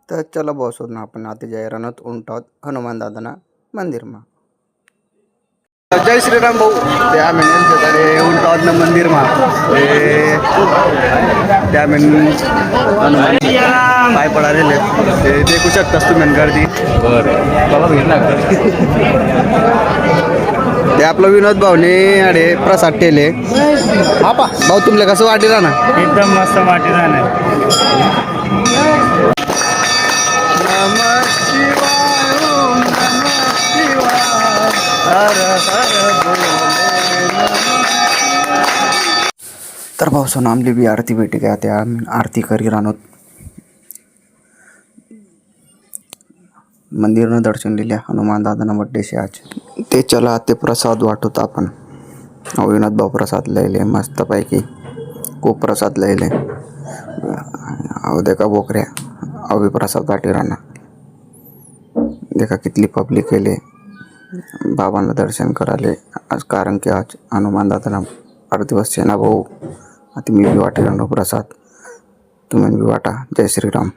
तर चला बसून आपण आता जाहिरात उंटावत हनुमान दादाना मंदिर में। जय श्रीराम भाऊ ते आम्ही उंटावत मंदिर में हनुमान पाय पडालेले ते देखू शकतास तुम्ही गर्दी। ते आपलं विनोद भाऊने अरे प्रसाद टेले भाऊ तुमले कसं वाटेल ना? एकदम मस्त वाटी जाणार। तर भाऊ आमली भी आरती भेटी गया त्या आरती करी राहत मंदिर न दर्शन लिहिल्या हनुमान दादा बड्डे से आज ते चला ते प्रसाद वाटत आपण विनोद भाऊ प्रसाद लयले मस्त पैकी खूप प्रसाद लयले अहो देखा बोकऱ्या अभी प्रसाद वाटी राहना देखा कितली पब्लिक केले बाबांना दर्शन कराले आज कारण की आज हनुमान दादा 8 दिवस ना भाऊ आता मी भी वाटी राहणार प्रसाद तुम्ही भी वाटा। जय श्रीराम।